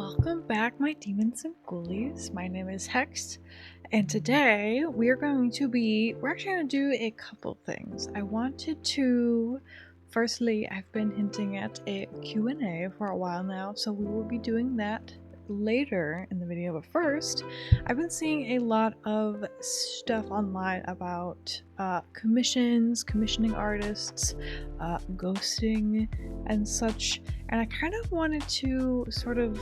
Welcome back, my demons and ghoulies. My name is Hex, and today we're actually going to do a couple things. I wanted to, firstly, I've been hinting at a Q&A for a while now, so we will be doing that later in the video. But first, I've been seeing a lot of stuff online about commissioning artists, ghosting, and such. And I kind of wanted to sort of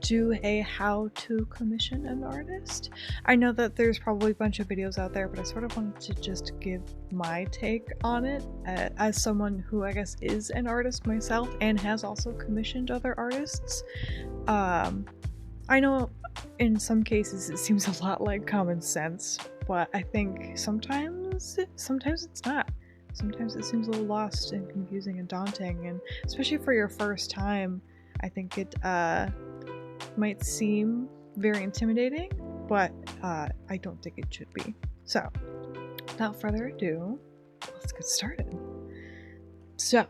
do a how to commission an artist. I know that there's probably a bunch of videos out there, but I sort of wanted to just give my take on it as someone who I guess is an artist myself and has also commissioned other artists. I know in some cases it seems a lot like common sense, but I think sometimes it's not. Sometimes it seems a little lost and confusing and daunting, and especially for your first time, I think it might seem very intimidating, but I don't think it should be. So, without further ado, let's get started. So,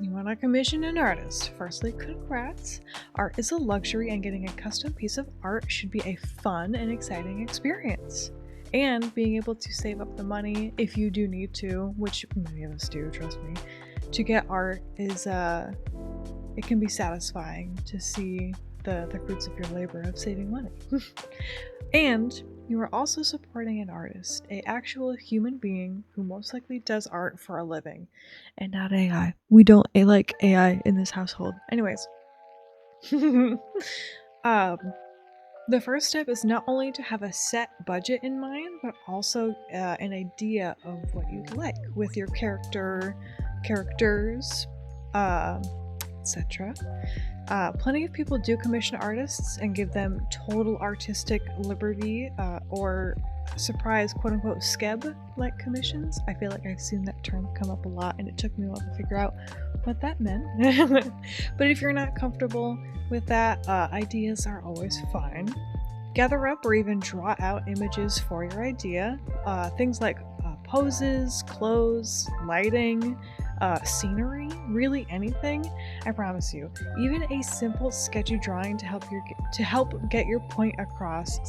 you want to commission an artist. Firstly, congrats. Art is a luxury, and getting a custom piece of art should be a fun and exciting experience. And being able to save up the money if you do need to, which many of us do, trust me, to get art is it can be satisfying to see the fruits of your labor of saving money. And you are also supporting an artist, an actual human being who most likely does art for a living, and not AI. We don't like AI in this household. Anyways, the first step is not only to have a set budget in mind, but also an idea of what you'd like with your characters, etc. Plenty of people do commission artists and give them total artistic liberty or surprise quote-unquote skeb-like commissions. I feel like I've seen that term come up a lot, and it took me a while to figure out what that meant. But if you're not comfortable with that, ideas are always fine. Gather up or even draw out images for your idea. Things like poses, clothes, lighting, scenery, really anything. I promise you, even a simple sketchy drawing to help get your point across,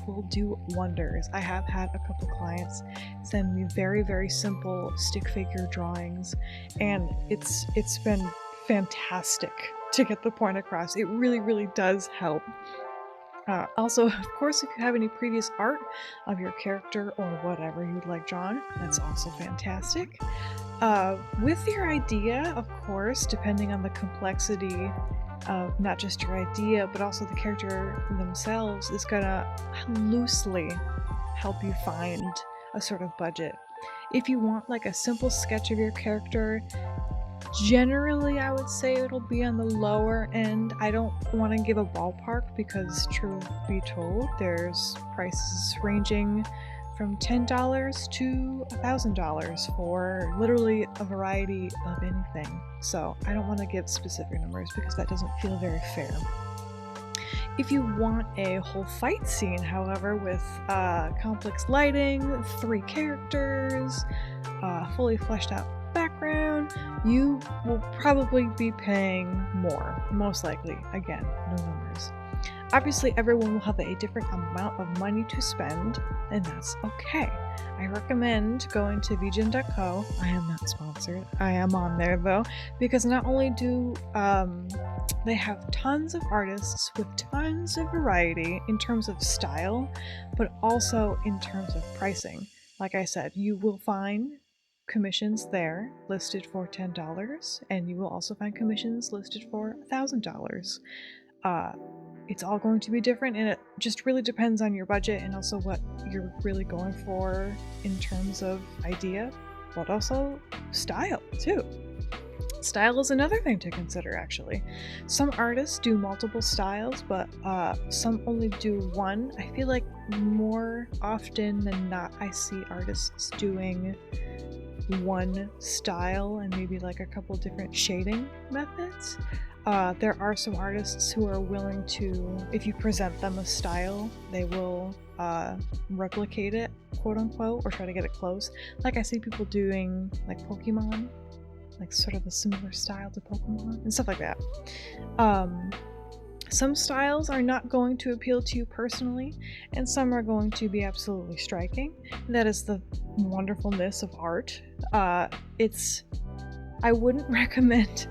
will do wonders. I have had a couple clients send me very, very simple stick figure drawings, and it's been fantastic to get the point across. It really, really does help. Also, of course, if you have any previous art of your character or whatever you'd like drawn, that's also fantastic. With your idea, of course, depending on the complexity of not just your idea, but also the character themselves, is gonna loosely help you find a sort of budget. If you want like a simple sketch of your character, generally I would say it'll be on the lower end. I don't want to give a ballpark because, truth be told, there's prices ranging from $10 to $1,000 for literally a variety of anything. So I don't want to give specific numbers because that doesn't feel very fair. If you want a whole fight scene, however, with complex lighting, 3 characters, fully fleshed out background, you will probably be paying more, most likely. Again, no numbers. Obviously, everyone will have a different amount of money to spend, and that's okay. I recommend going to vgen.co. I am not sponsored. I am on there though, because not only do they have tons of artists with tons of variety in terms of style, but also in terms of pricing. Like I said, you will find commissions there listed for $10, and you will also find commissions listed for $1,000. It's all going to be different, and it just really depends on your budget and also what you're really going for in terms of idea, but also style too. Style is another thing to consider, actually. Some artists do multiple styles, but some only do one. I feel like more often than not, I see artists doing one style and maybe like a couple different shading methods. There are some artists who are willing to, if you present them a style, they will replicate it, quote unquote, or try to get it close. Like I see people doing like Pokemon, like sort of a similar style to Pokemon and stuff like that. Some styles are not going to appeal to you personally, and some are going to be absolutely striking. That is the wonderfulness of art. I wouldn't recommend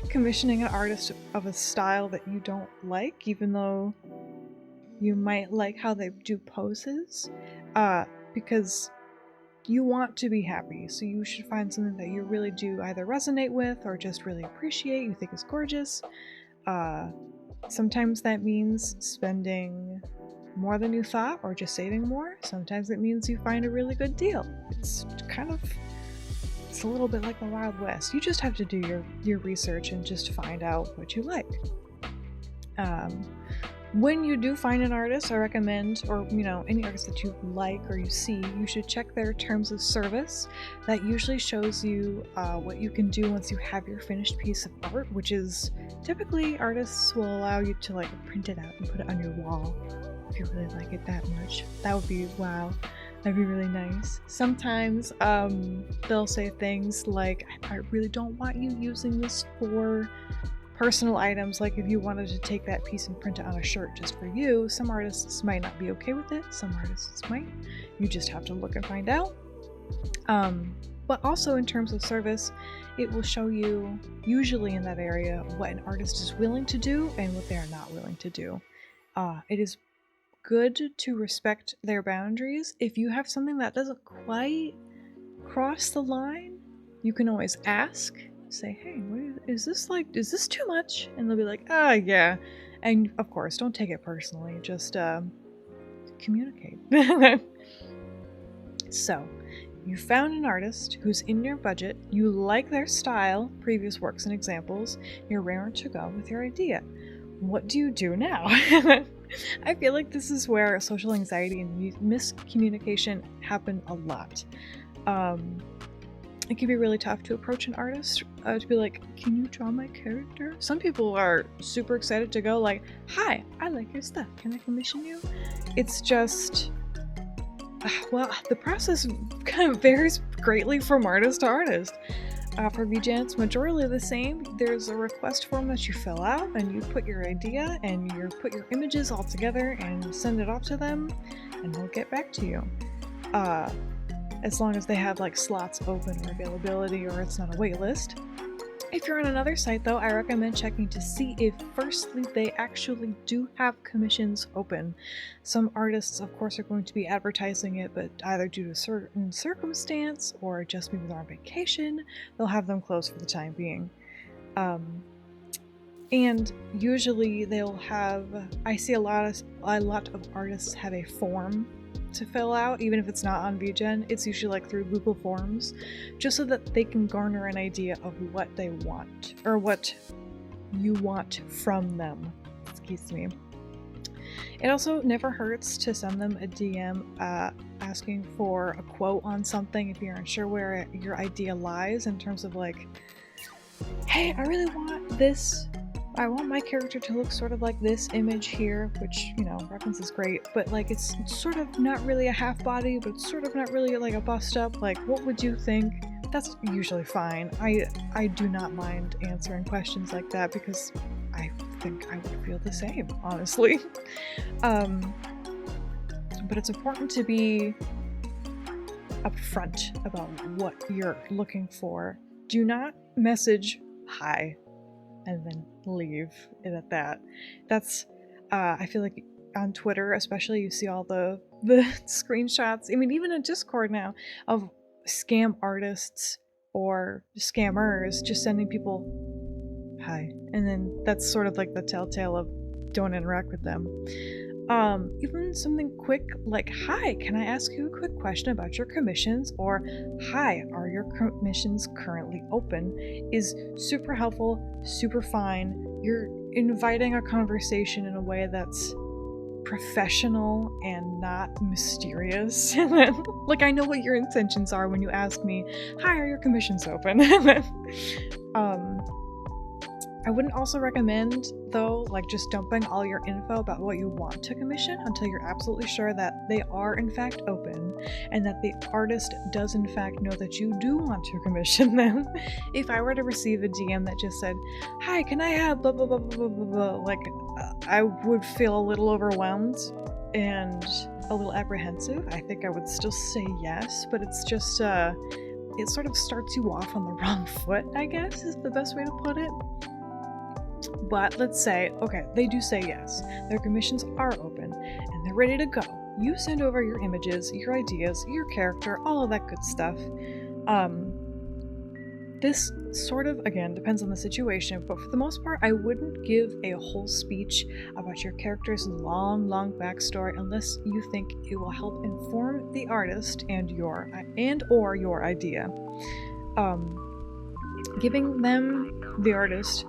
commissioning an artist of a style that you don't like, even though you might like how they do poses, because you want to be happy, so you should find something that you really do either resonate with or just really appreciate, you think is gorgeous. Sometimes that means spending more than you thought or just saving more. Sometimes it means you find a really good deal. It's a little bit like the Wild West. You just have to do your research and just find out what you like. When you do find an artist, I recommend, or any artist that you like or you see, you should check their terms of service. That usually shows you what you can do once you have your finished piece of art, which is typically artists will allow you to like print it out and put it on your wall if you really like it that much. That would be wow. That'd be really nice. Sometimes they'll say things like, I really don't want you using this for personal items. Like if you wanted to take that piece and print it on a shirt just for you, some artists might not be okay with it, some artists might. You just have to look and find out. But also in terms of service, it will show you, usually in that area, what an artist is willing to do and what they are not willing to do. It is good to respect their boundaries. If you have something that doesn't quite cross the line, you can always ask. Say, hey, is this too much? And they'll be like, yeah. And of course, don't take it personally, just communicate. So, you found an artist who's in your budget, you like their style, previous works and examples, you're raring to go with your idea. What do you do now? I feel like this is where social anxiety and miscommunication happen a lot. It can be really tough to approach an artist, to be like, can you draw my character? Some people are super excited to go like, hi, I like your stuff, can I commission you? It's just, well, the process kind of varies greatly from artist to artist. For VGen, it's majorly the same. There's a request form that you fill out, and you put your idea and you put your images all together and send it off to them, and they'll get back to you. As long as they have like slots open or availability, or it's not a wait list. If you're on another site though, I recommend checking to see if firstly they actually do have commissions open. Some artists of course are going to be advertising it, but either due to a certain circumstance or just maybe they're on vacation, they'll have them closed for the time being. And usually they'll have, I see a lot of artists have a form to fill out, even if it's not on VGen. It's usually like through Google Forms, just so that they can garner an idea of what they want, or what you want from them. Excuse me. It also never hurts to send them a DM asking for a quote on something if you're unsure where your idea lies, in terms of like, hey, I really want this. I want my character to look sort of like this image here, which, reference is great, but like it's sort of not really a half body, but it's sort of not really like a bust up. Like, what would you think? That's usually fine. I do not mind answering questions like that because I think I would feel the same, honestly. But it's important to be upfront about what you're looking for. Do not message hi and then leave it at that. That's I feel like on Twitter especially, you see all the screenshots, I mean even in Discord now, of scam artists or scammers just sending people hi, and then that's sort of like the telltale of don't interact with them. Even something quick like, hi, can I ask you a quick question about your commissions? Or, hi, are your commissions currently open? Is super helpful, super fine. You're inviting a conversation in a way that's professional and not mysterious. Like, I know what your intentions are when you ask me, hi, are your commissions open? I wouldn't also recommend, though, like just dumping all your info about what you want to commission until you're absolutely sure that they are in fact open and that the artist does in fact know that you do want to commission them. If I were to receive a DM that just said, "Hi, can I have blah blah blah blah blah blah," like I would feel a little overwhelmed and a little apprehensive. I think I would still say yes, but it's just it sort of starts you off on the wrong foot, I guess is the best way to put it. But let's say, okay, they do say yes. Their commissions are open and they're ready to go. You send over your images, your ideas, your character, all of that good stuff. This sort of, again, depends on the situation, but for the most part, I wouldn't give a whole speech about your character's long backstory unless you think it will help inform the artist and or your idea. Giving them, the artist,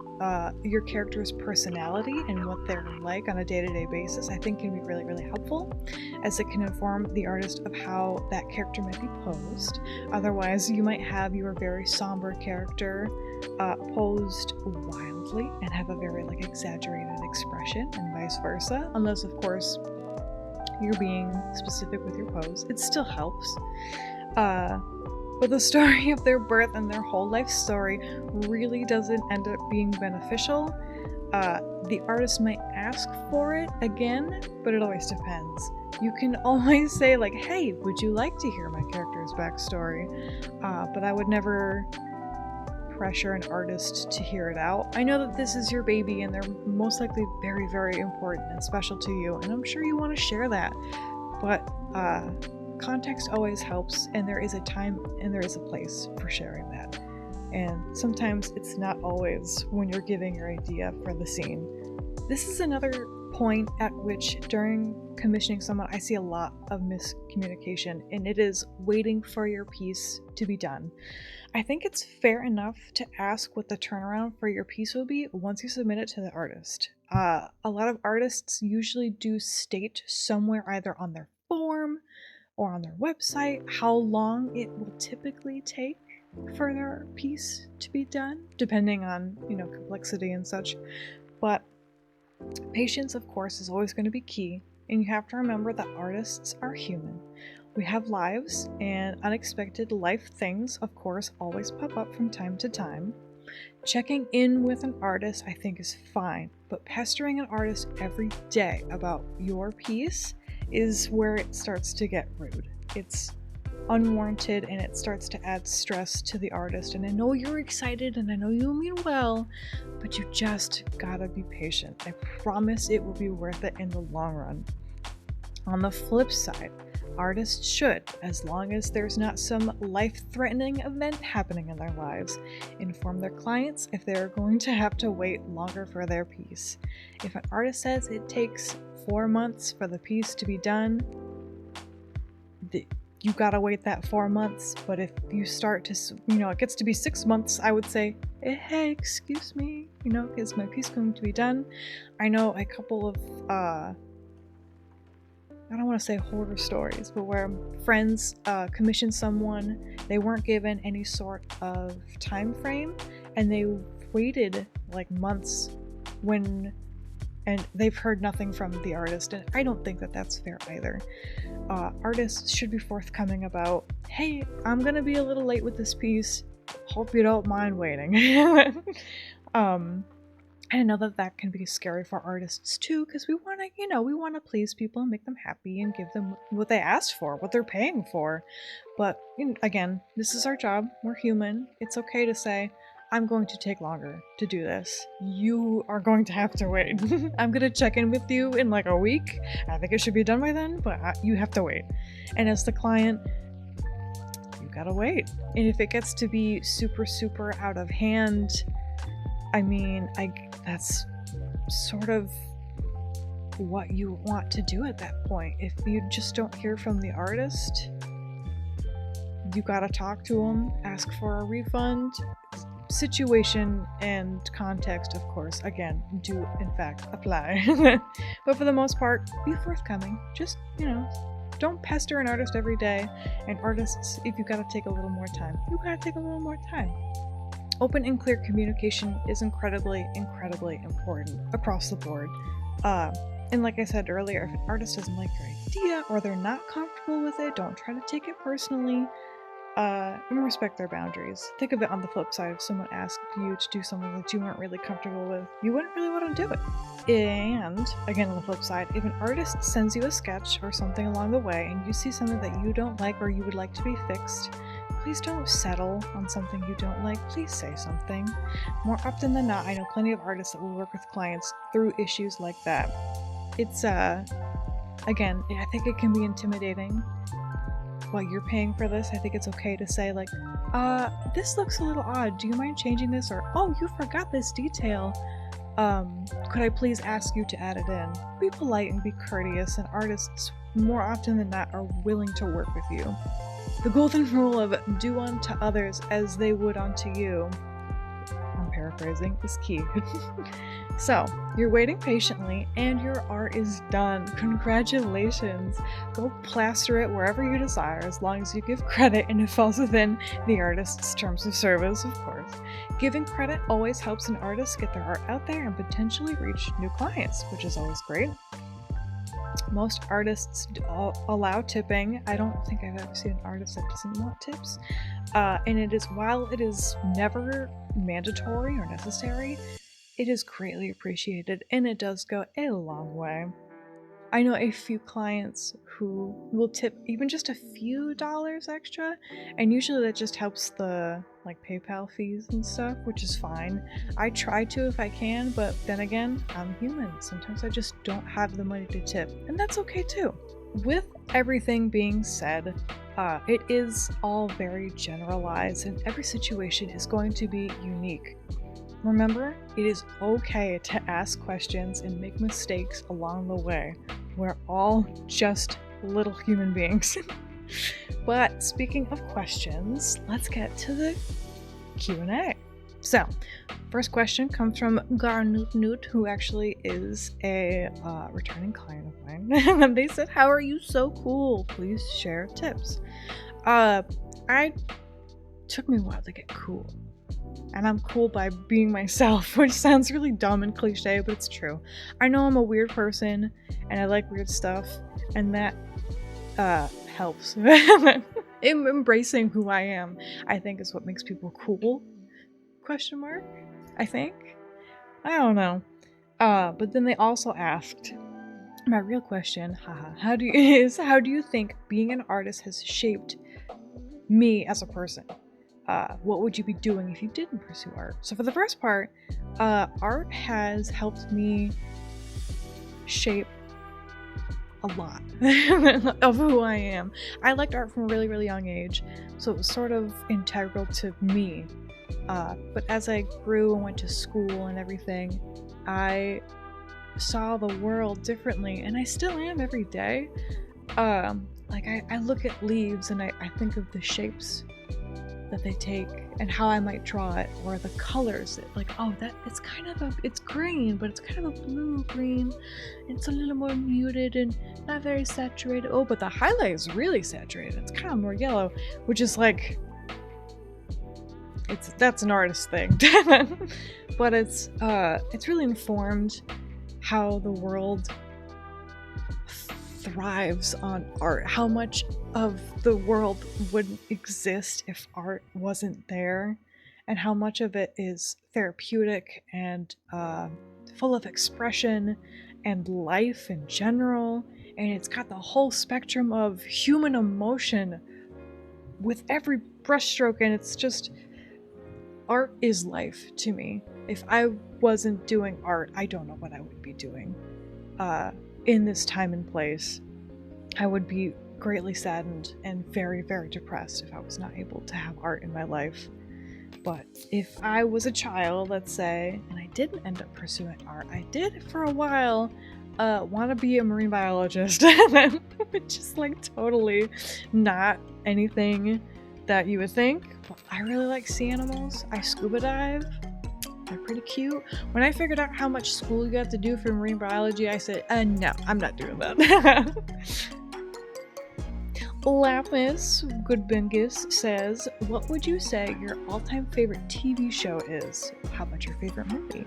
your character's personality and what they're like on a day-to-day basis, I think can be really, really helpful, as it can inform the artist of how that character might be posed. Otherwise, you might have your very somber character posed wildly and have a very exaggerated expression, and vice versa, unless of course you're being specific with your pose. It still helps. But the story of their birth and their whole life story really doesn't end up being beneficial. The artist might ask for it again, but it always depends. You can always say hey, would you like to hear my character's backstory? But I would never pressure an artist to hear it out. I know that this is your baby and they're most likely very, very important and special to you, and I'm sure you want to share that. But context always helps, and there is a time and there is a place for sharing that. And sometimes it's not always when you're giving your idea for the scene. This is another point at which during commissioning someone I see a lot of miscommunication, and it is waiting for your piece to be done. I think it's fair enough to ask what the turnaround for your piece will be once you submit it to the artist. A lot of artists usually do state somewhere either on their form or on their website how long it will typically take for their piece to be done, depending on, complexity and such. But patience, of course, is always going to be key, and you have to remember that artists are human. We have lives, and unexpected life things, of course, always pop up from time to time. Checking in with an artist, I think, is fine, but pestering an artist every day about your piece is where it starts to get rude. It's unwarranted and it starts to add stress to the artist. And I know you're excited and I know you mean well, but you just gotta be patient. I promise it will be worth it in the long run. On the flip side, artists should, as long as there's not some life-threatening event happening in their lives, inform their clients if they're going to have to wait longer for their piece. If an artist says it takes 4 months for the piece to be done, you gotta wait that 4 months. But if you start to, it gets to be 6 months, I would say, hey, excuse me, is my piece going to be done? I know a couple of, I don't want to say horror stories, but where friends commissioned someone, they weren't given any sort of time frame, and they waited months and they've heard nothing from the artist, and I don't think that that's fair either. Artists should be forthcoming about, hey, I'm gonna be a little late with this piece, hope you don't mind waiting. I know that can be scary for artists too, because we want to please people and make them happy and give them what they asked for, what they're paying for. But again, this is our job, we're human. It's okay to say, I'm going to take longer to do this. You are going to have to wait. I'm going to check in with you in a week. I think it should be done by then, but you have to wait. And as the client, you gotta wait. And if it gets to be super, super out of hand, that's sort of what you want to do at that point. If you just don't hear from the artist, you gotta talk to them, ask for a refund. Situation and context, of course, again, do in fact apply. But for the most part, be forthcoming. Just, don't pester an artist every day. And artists, if you gotta take a little more time, you gotta take a little more time. Open and clear communication is incredibly, incredibly important across the board. And like I said earlier, if an artist doesn't like your idea or they're not comfortable with it, don't try to take it personally. And respect their boundaries. Think of it on the flip side. If someone asked you to do something that you weren't really comfortable with, you wouldn't really want to do it. And again, on the flip side, if an artist sends you a sketch or something along the way and you see something that you don't like or you would like to be fixed, please don't settle on something you don't like. Please say something. More often than not, I know plenty of artists that will work with clients through issues like that. It's, again, I think it can be intimidating. While you're paying for this, I think it's okay to say, like, this looks a little odd. Do you mind changing this? Or, oh, you forgot this detail. Could I please ask you to add it in? Be polite and be courteous, and artists, more often than not, are willing to work with you. The golden rule of do unto others as they would unto you, I'm paraphrasing, is key. So, you're waiting patiently and your art is done. Congratulations! Go plaster it wherever you desire, as long as you give credit and it falls within the artist's terms of service, of course. Giving credit always helps an artist get their art out there and potentially reach new clients, which is always great. Most artists allow tipping. I don't think I've ever seen an artist that doesn't want tips. And while it is never mandatory or necessary, it is greatly appreciated, and it does go a long way. I know a few clients who will tip even just a few dollars extra, and usually that just helps the PayPal fees and stuff, which is fine. I try to if I can, but then again, I'm human. Sometimes I just don't have the money to tip, and that's okay too. With everything being said, it is all very generalized, and every situation is going to be unique. Remember, it is okay to ask questions and make mistakes along the way. We're all just little human beings. But speaking of questions, let's get to the Q&A. So, first question comes from Garnut, who actually is a returning client of mine. And they said, "How are you so cool? Please share tips." Took me a while to get cool. And I'm cool by being myself, which sounds really dumb and cliche, but it's true. I know I'm a weird person, and I like weird stuff, and that helps. Embracing who I am, I think, is what makes people cool. ? I think. I don't know. But then they also asked, my real question, how do you think being an artist has shaped me as a person? What would you be doing if you didn't pursue art? So for the first part, art has helped me shape a lot of who I am. I liked art from a really, really young age, so it was sort of integral to me. But as I grew and went to school and everything, I saw the world differently, and I still am every day. I look at leaves and I think of the shapes that they take and how I might draw it, or the colors that, it's green, but it's kind of a blue-green. It's a little more muted and not very saturated. Oh, but the highlight is really saturated. It's kind of more yellow, which is that's an artist thing. But it's really informed how the world thrives on art, how much of the world wouldn't exist if art wasn't there, and how much of it is therapeutic and full of expression and life in general, and it's got the whole spectrum of human emotion with every brushstroke, and it's just, art is life to me. If I wasn't doing art, I don't know what I would be doing. In this time and place, I would be greatly saddened and very, very depressed if I was not able to have art in my life. But if I was a child, let's say, and I didn't end up pursuing art, I did for a while want to be a marine biologist, which is totally not anything that you would think. But I really like sea animals. I scuba dive. They're pretty cute. When I figured out how much school you have to do for marine biology, I said, no, I'm not doing that. Lapis Goodbingus says, what would you say your all-time favorite TV show is? How about your favorite movie?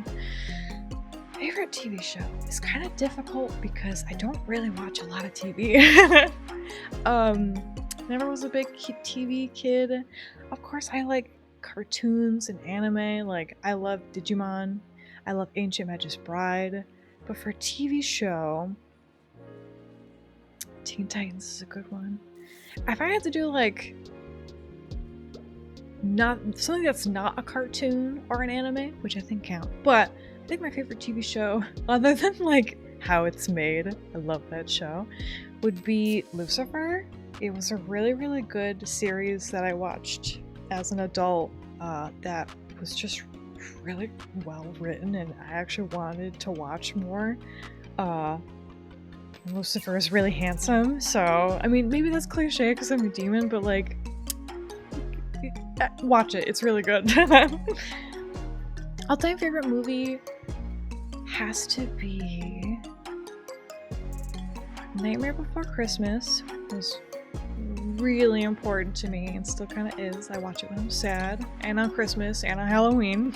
Favorite TV show is kind of difficult because I don't really watch a lot of TV. Never was a big TV kid. Of course, I like cartoons and anime. Like, I love Digimon. I love Ancient Magus Bride. But for TV show, Teen Titans is a good one. If I had to do like not something that's not a cartoon or an anime, which I think count, but I think my favorite TV show, other than like how it's made, I love that show, would be Lucifer. It was a really, really good series that I watched as an adult that was just really well written, and I actually wanted to watch more. Lucifer is really handsome, so I mean, maybe that's cliche because I'm a demon, but like, watch it, it's really good. All-time favorite movie has to be Nightmare Before Christmas. It was really important to me and still kind of is. I watch it when I'm sad, and on Christmas, and on Halloween.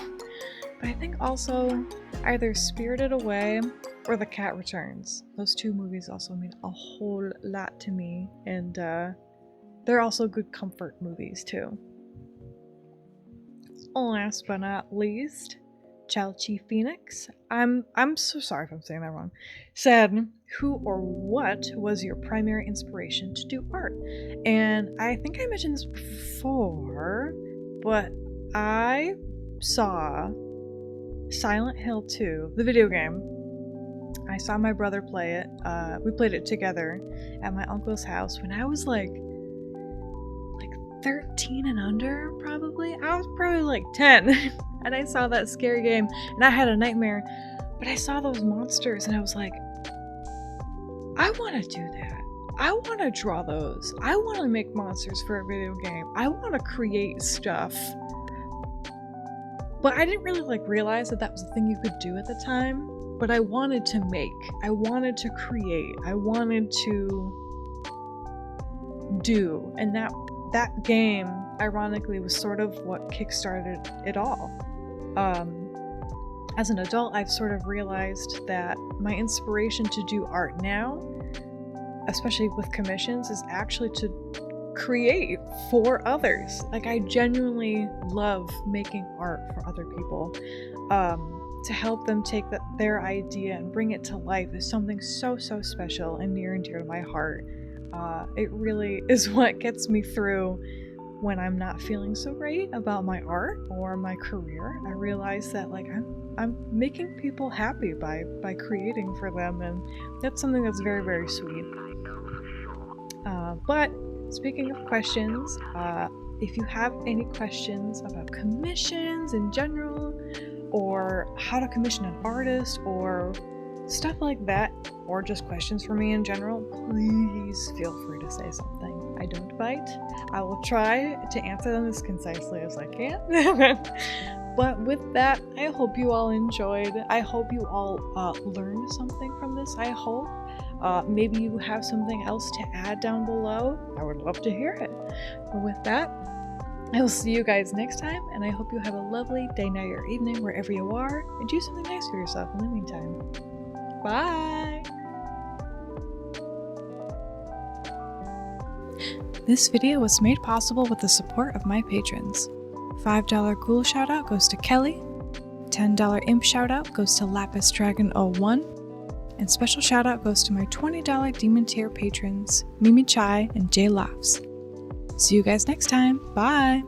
But I think also either Spirited Away or The Cat Returns. Those two movies also mean a whole lot to me, and they're also good comfort movies too. Last but not least, Chalchi Phoenix, I'm so sorry if I'm saying that wrong, said, who or what was your primary inspiration to do art? And I think I mentioned this before, but I saw Silent Hill 2, the video game. I saw my brother play it. We played it together at my uncle's house when I was like 13 and under, probably. I was probably like 10. And I saw that scary game and I had a nightmare, but I saw those monsters and I was like, I want to do that. I want to draw those. I want to make monsters for a video game. I want to create stuff. But I didn't really realize that that was a thing you could do at the time. But I wanted to make. I wanted to create. I wanted to do. And that game, ironically, was sort of what kickstarted it all. As an adult, I've sort of realized that my inspiration to do art now, especially with commissions, is actually to create for others. Like, I genuinely love making art for other people. To help them take their idea and bring it to life is something so, so special and near and dear to my heart. It really is what gets me through when I'm not feeling so great about my art or my career. I realize that I'm making people happy by creating for them, and that's something that's very, very sweet. But speaking of questions, if you have any questions about commissions in general, or how to commission an artist, or stuff like that, or just questions for me in general, please feel free to say something. I don't bite. I will try to answer them as concisely as I can. But with that, I hope you all enjoyed. I hope you all learned something from this, I hope. Maybe you have something else to add down below. I would love to hear it. But with that, I will see you guys next time, and I hope you have a lovely day, night, or evening wherever you are, and do something nice for yourself in the meantime. Bye! This video was made possible with the support of my patrons. $5 Ghoul shoutout goes to Kelly, $10 Imp shoutout goes to Lapis Dragon 01, and special shoutout goes to my $20 Demon tier patrons, Mimi Chai and Jay Laughs. See you guys next time. Bye!